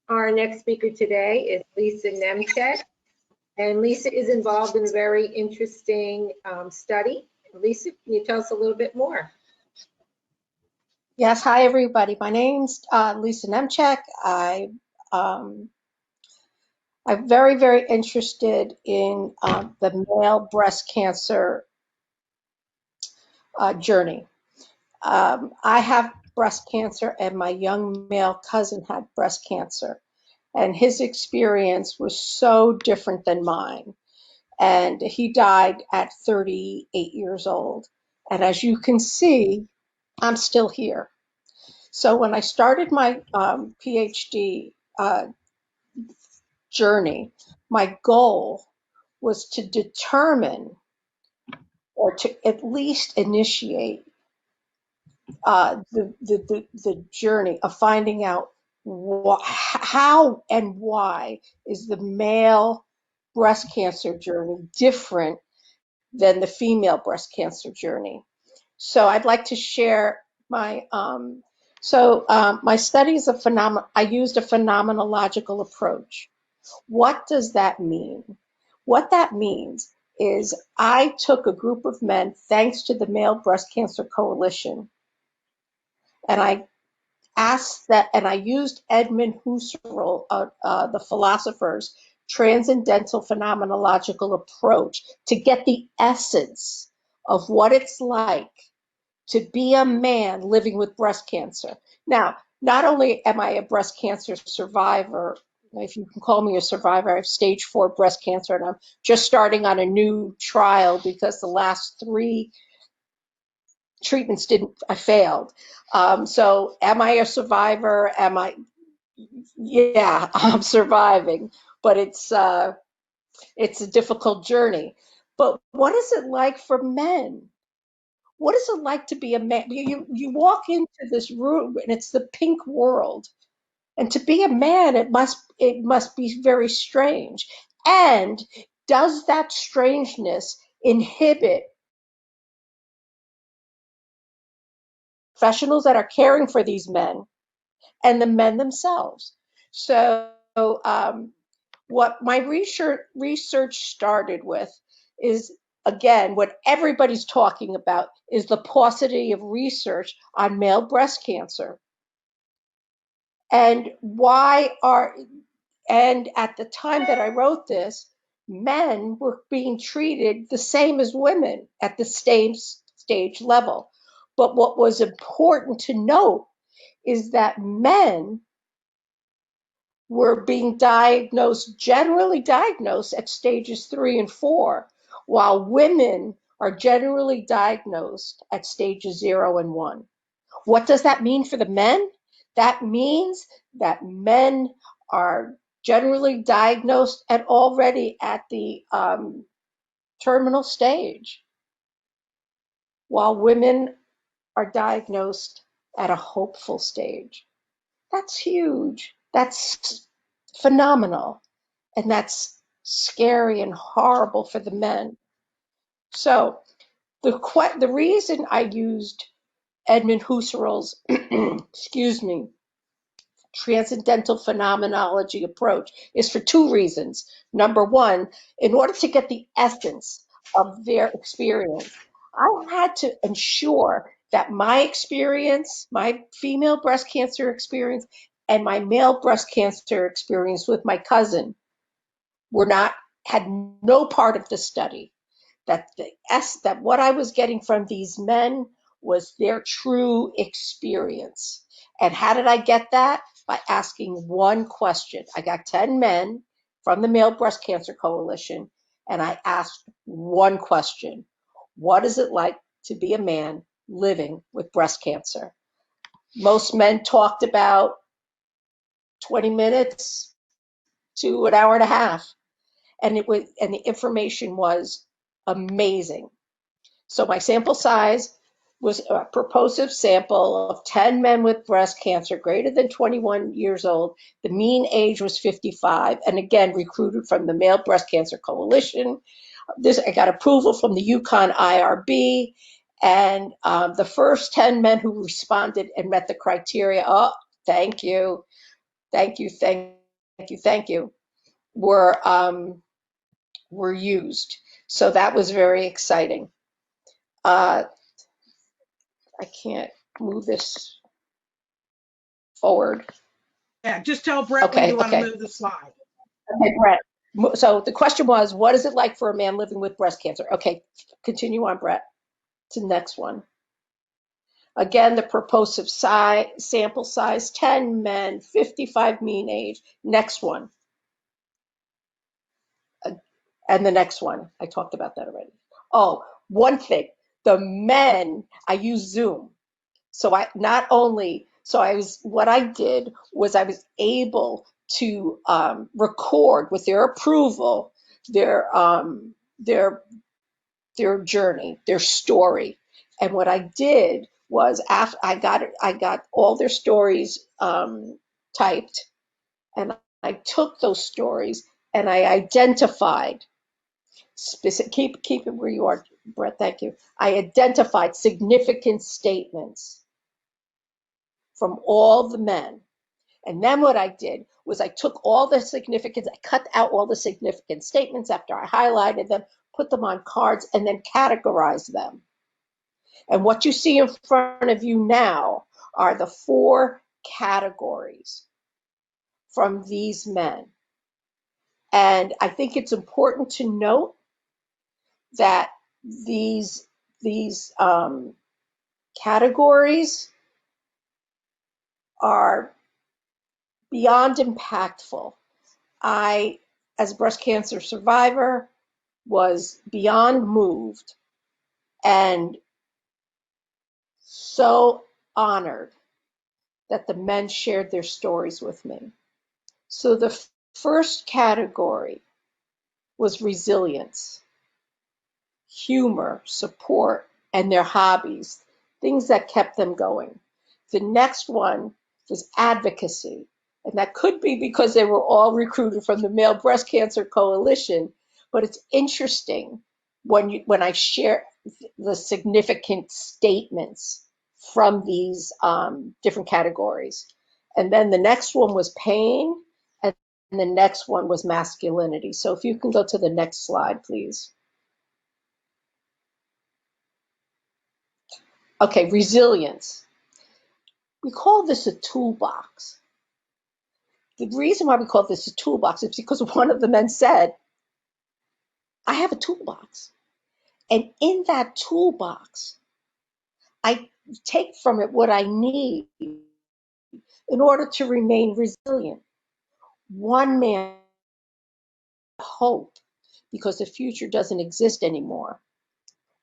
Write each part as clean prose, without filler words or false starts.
Our next speaker today is Lisa Nemcheck, and Lisa is involved in a very interesting study. Lisa, can you tell us a little bit more? Yes, hi everybody. My name's Lisa Nemcheck. I'm very, very interested in the male breast cancer journey. I have breast cancer, and my young male cousin had breast cancer, and his experience was so different than mine. And he died at 38 years old. And as you can see, I'm still here. So when I started my Ph.D. Journey, my goal was to determine or to at least initiate the journey of finding out how and why is the male breast cancer journey different than the female breast cancer journey. So I'd like to share my my study is I used a phenomenological approach. What does that mean? What that means is I took a group of men, thanks to the Male Breast Cancer Coalition, and I used Edmund Husserl, the philosopher's transcendental phenomenological approach to get the essence of what it's like to be a man living with breast cancer. Now, not only am I a breast cancer survivor, if you can call me a survivor, I have stage 4 breast cancer, and I'm just starting on a new trial because the last 3 treatments I failed. So am I a survivor? Yeah, I'm surviving, but it's a difficult journey. But what is it like for men? What is it like to be a man? You walk into this room and it's the pink world. And to be a man, it must be very strange. And does that strangeness inhibit professionals that are caring for these men and the men themselves? So what my research started with is, again, what everybody's talking about is the paucity of research on male breast cancer. And at the time that I wrote this, men were being treated the same as women at the same stage level. But what was important to note is that men were being generally diagnosed at stages 3 and 4, while women are generally diagnosed at stages 0 and 1. What does that mean for the men? That means that men are generally diagnosed already at the terminal stage, while women are diagnosed at a hopeful stage. That's huge. That's phenomenal. And that's scary and horrible for the men. So the reason I used Edmund Husserl's, excuse me, transcendental phenomenology approach is for 2 reasons. Number one, in order to get the essence of their experience, I had to ensure that my experience, my female breast cancer experience, and my male breast cancer experience with my cousin had no part of the study. That what I was getting from these men was their true experience. And how did I get that? By asking one question. I got 10 men from the Male Breast Cancer Coalition, and I asked one question. What is it like to be a man living with breast cancer? Most men talked about 20 minutes to an hour and a half. And the information was amazing. So my sample size was a purposive sample of 10 men with breast cancer greater than 21 years old. The mean age was 55, and again, recruited from the Male Breast Cancer Coalition. I got approval from the Yukon IRB, and the first 10 men who responded and met the criteria, oh, thank you. thank you, thank you, were used. So that was very exciting. I can't move this forward. Yeah, just tell Brett when Okay, you want to okay. move the slide. Okay, Brett. So the question was, what is it like for a man living with breast cancer? Okay, continue on, Brett, to the next one. Again, the purposive size, sample size, 10 men, 55 mean age. Next one. And the next one. I talked about that already. Oh, one thing. The men, I use Zoom. So what I did was I was able to record with their approval their journey, their story. And what I did was after I got all their stories typed, and I took those stories and I identified specific. Keep it where you are, Brett. Thank you. I identified significant statements from all the men. And then what I did was I took all the significance, I cut out all the significant statements after I highlighted them, put them on cards, and then categorized them. And what you see in front of you now are the 4 categories from these men. And I think it's important to note that these categories are beyond impactful. I, as a breast cancer survivor, was beyond moved and so honored that the men shared their stories with me. So the first category was resilience, humor, support, and their hobbies, things that kept them going. The next one was advocacy. And that could be because they were all recruited from the Male Breast Cancer Coalition. But it's interesting when I share the significant statements from these different categories. And then the next one was pain, and the next one was masculinity. So if you can go to the next slide, please. Okay, resilience. We call this a toolbox. The reason why we call this a toolbox is because one of the men said, I have a toolbox. And in that toolbox, I take from it what I need in order to remain resilient. One man hope, because the future doesn't exist anymore.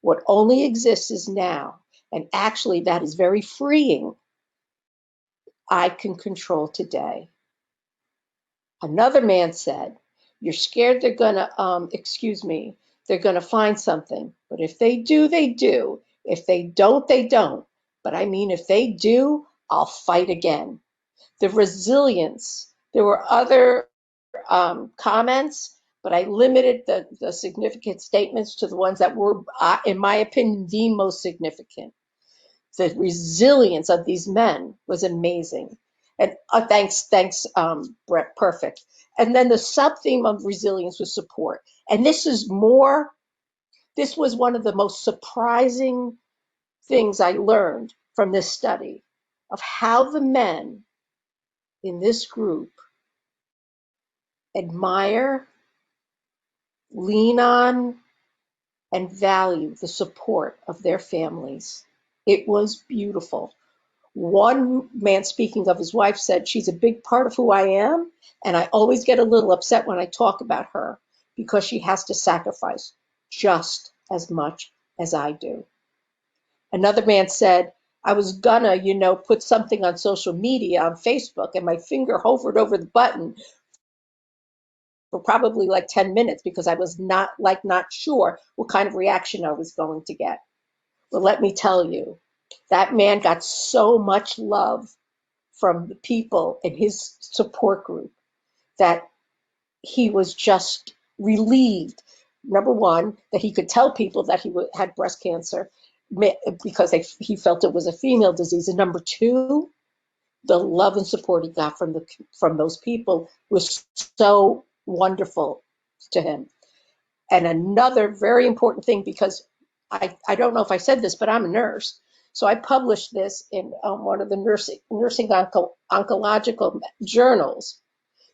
What only exists is now. And actually, that is very freeing. I can control today. Another man said, you're scared they're gonna, they're gonna find something. But if they do, they do. If they don't, they don't. But I mean, if they do, I'll fight again. The resilience. There were other comments, but I limited the significant statements to the ones that were, in my opinion, the most significant. The resilience of these men was amazing. And thanks, Brett, perfect. And then the sub-theme of resilience was support. And this was one of the most surprising things I learned from this study of how the men in this group admire, lean on, and value the support of their families. It was beautiful. One man, speaking of his wife, said, she's a big part of who I am, and I always get a little upset when I talk about her because she has to sacrifice just as much as I do. Another man said, I was gonna, put something on social media, on Facebook, and my finger hovered over the button for probably like 10 minutes because I was not sure what kind of reaction I was going to get. Well, let me tell you, that man got so much love from the people in his support group that he was just relieved. Number one, that he could tell people that he had breast cancer because he felt it was a female disease. And number two, the love and support he got from those people was so wonderful to him. And another very important thing, because I don't know if I said this, but I'm a nurse. So I published this in one of the nursing oncological journals,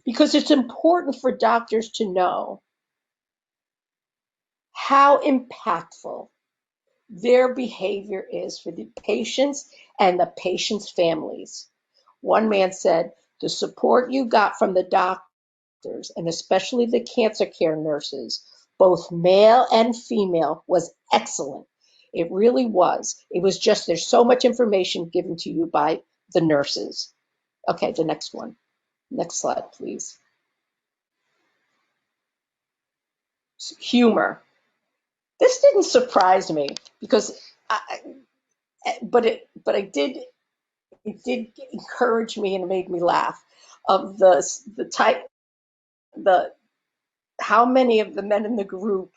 because it's important for doctors to know how impactful their behavior is for the patients and the patients' families. One man said, the support you got from the doctors, and especially the cancer care nurses, both male and female, was excellent. It really was. It was just, there's so much information given to you by the nurses. Okay, the next one. Next slide, please. Humor. This didn't surprise me because but it did encourage me and made me laugh of how many of the men in the group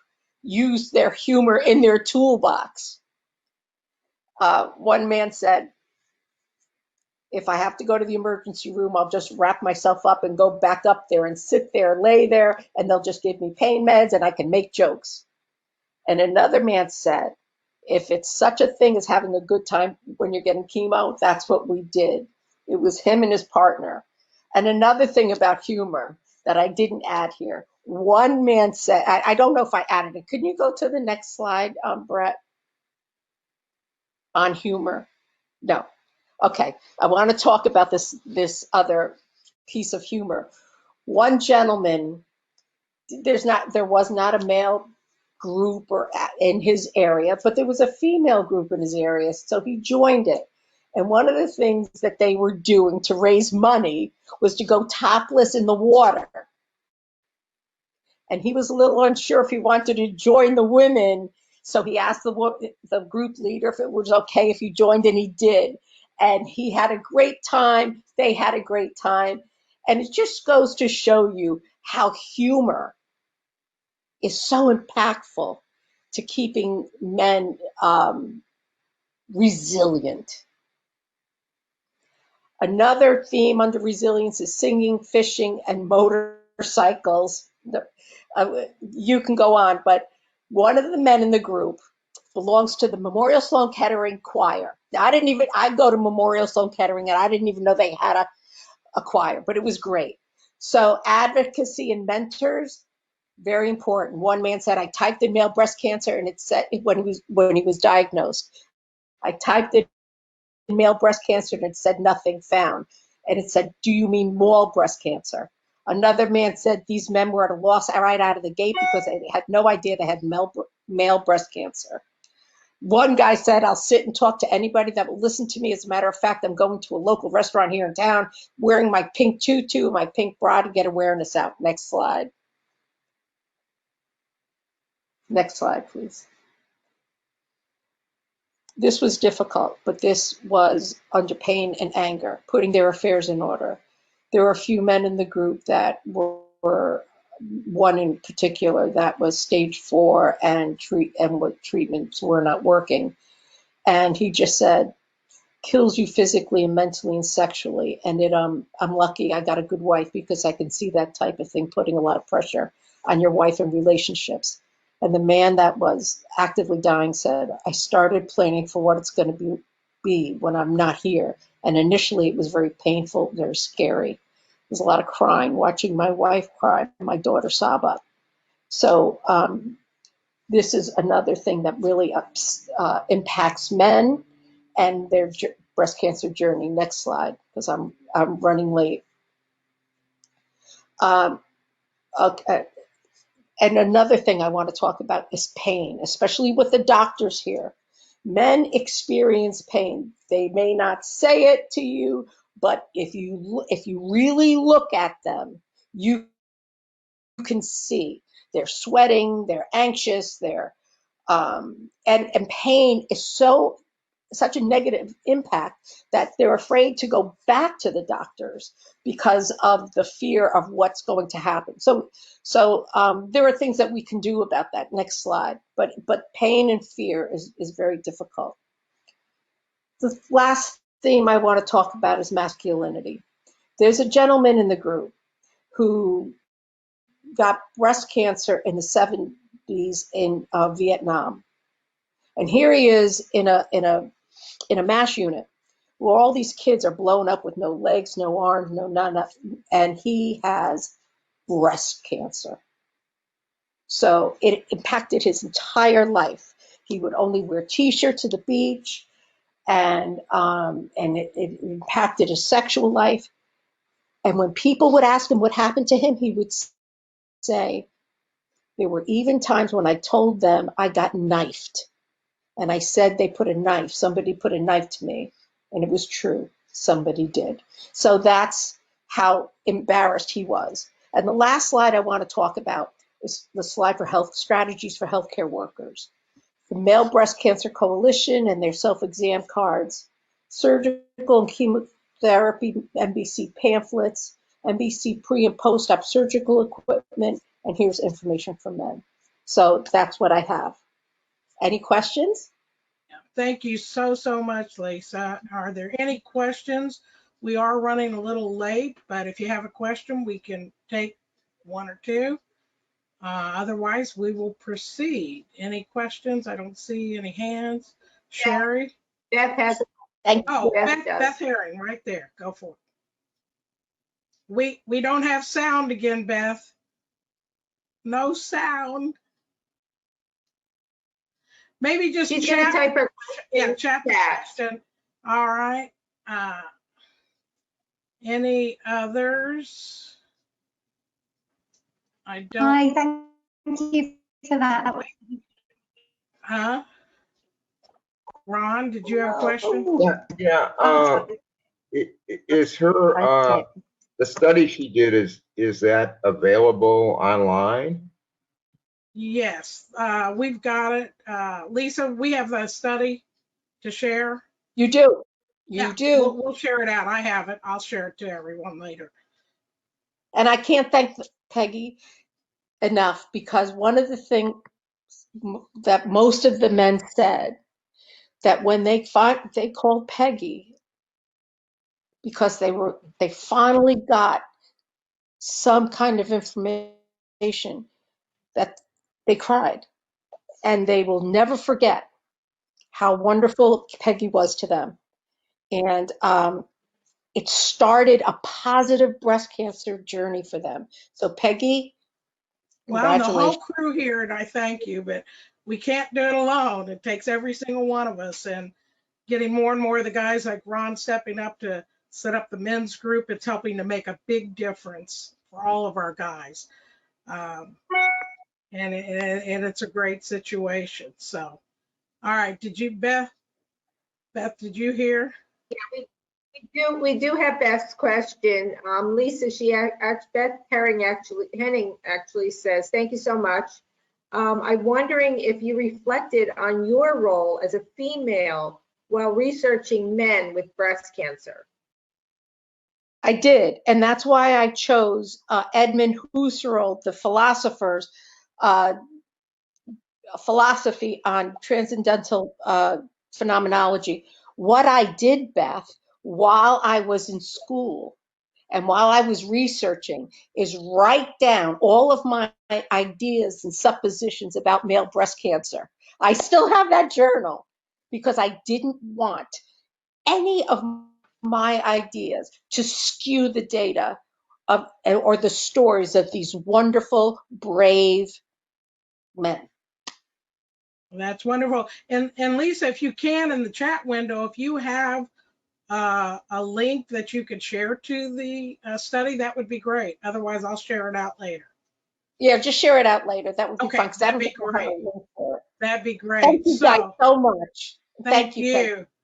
used their humor in their toolbox. One man said, if I have to go to the emergency room, I'll just wrap myself up and go back up there and sit there, lay there, and they'll just give me pain meds and I can make jokes. And another man said, if it's such a thing as having a good time when you're getting chemo, that's what we did. It was him and his partner. And another thing about humor that I didn't add here, one man said, I don't know if I added it. Can you go to the next slide, Brett, on humor? No. Okay. I want to talk about this other piece of humor. One gentleman, there was not a male group or in his area, but there was a female group in his area, so he joined it. And one of the things that they were doing to raise money was to go topless in the water. And he was a little unsure if he wanted to join the women, so he asked the group leader if it was okay if he joined, and he did. And he had a great time. They had a great time. And it just goes to show you how humor is so impactful to keeping men resilient. Another theme under resilience is singing, fishing, and motorcycles. You can go on, but one of the men in the group belongs to the Memorial Sloan Kettering Choir. Now, I go to Memorial Sloan Kettering, and I didn't even know they had a choir, but it was great. So Advocacy and Mentors, very important. One man said, I typed in male breast cancer, and it said when he was diagnosed, I typed in male breast cancer, and it said nothing found. And it said, do you mean male breast cancer? Another man said these men were at a loss right out of the gate because they had no idea they had male breast cancer. One guy said, I'll sit and talk to anybody that will listen to me. As a matter of fact, I'm going to a local restaurant here in town wearing my pink tutu, my pink bra to get awareness out. Next slide. Next slide, please. This was difficult, but this was under pain and anger, putting their affairs in order. There were a few men in the group that were one in particular that was stage 4 and what treatments were not working. And he just said, kills you physically and mentally and sexually. And I'm lucky I got a good wife, because I can see that type of thing putting a lot of pressure on your wife and relationships. And the man that was actively dying said, I started planning for what it's going to be when I'm not here. And initially it was very painful, very scary. There's a lot of crying, watching my wife cry, my daughter sob up. So this is another thing that really impacts men and their breast cancer journey. Next slide, because I'm running late. Okay. And another thing I want to talk about is pain, especially with the doctors here. Men experience pain. They may not say it to you, but if you really look at them, you can see they're sweating, they're anxious, and pain is such a negative impact that they're afraid to go back to the doctors because of the fear of what's going to happen. So there are things that we can do about that. Next slide. But pain and fear is very difficult. The last theme I want to talk about is masculinity. There's a gentleman in the group who got breast cancer in the 70s in Vietnam. And here he is in a MASH unit where all these kids are blown up with no legs, no arms, no nothing, and he has breast cancer. So it impacted his entire life. He would only wear T-shirts to the beach, and it impacted his sexual life. And when people would ask him what happened to him, he would say, there were even times when I told them I got knifed. And I said somebody put a knife to me. And it was true. Somebody did. So that's how embarrassed he was. And the last slide I want to talk about is the slide for health strategies for healthcare workers. The Male Breast Cancer Coalition and their self-exam cards, surgical and chemotherapy MBC pamphlets, MBC pre and post-op surgical equipment, and here's information for men. So that's what I have. Any questions? Thank you so much, Lisa. Are there any questions? We are running a little late, but if you have a question, we can take one or two. Otherwise, we will proceed. Any questions? I don't see any hands. Sherry? Beth has. Thank you. Oh, Beth Beth Herring, right there. Go for it. We don't have sound again, Beth. No sound. Maybe just She's going to type her question. chat the question. All right. Any others? I don't. Hi, thank you for that. Huh? Ron, did you have a question? Yeah. Is her the study she did is that available online? Yes, we've got it. Lisa, we have the study to share. You do. You Yeah, do. We'll share it out. I have it. I'll share it to everyone later. And I can't thank Peggy enough, because one of the things that most of the men said, that when they called Peggy because they finally got some kind of information, that they cried, and they will never forget how wonderful Peggy was to them. And it started a positive breast cancer journey for them. So Peggy, Well, the whole congratulations. crew here, and I thank you, but we can't do it alone. It takes every single one of us, and getting more and more of the guys like Ron stepping up to set up the men's group. It's helping to make a big difference for all of our guys. And it's a great situation. So, all right. Did you, Beth, did you hear? We do have Beth's question. Lisa, Beth Henning actually says, thank you so much. I'm wondering if you reflected on your role as a female while researching men with breast cancer. I did, and that's why I chose Edmund Husserl, the philosopher's philosophy on transcendental phenomenology. What I did, Beth, while I was in school and while I was researching, is write down all of my ideas and suppositions about male breast cancer. I still have that journal because I didn't want any of my ideas to skew the data or the stories of these wonderful, brave men. That's wonderful. And Lisa, if you can, in the chat window, if you have a link that you could share to the study, that would be great. Otherwise, I'll share it out later. Yeah, just share it out later. That would be Okay, fun, because I that'd don't be know how to great. link for it. That'd be great. Thank you guys so much. Thank you. Peggy. you.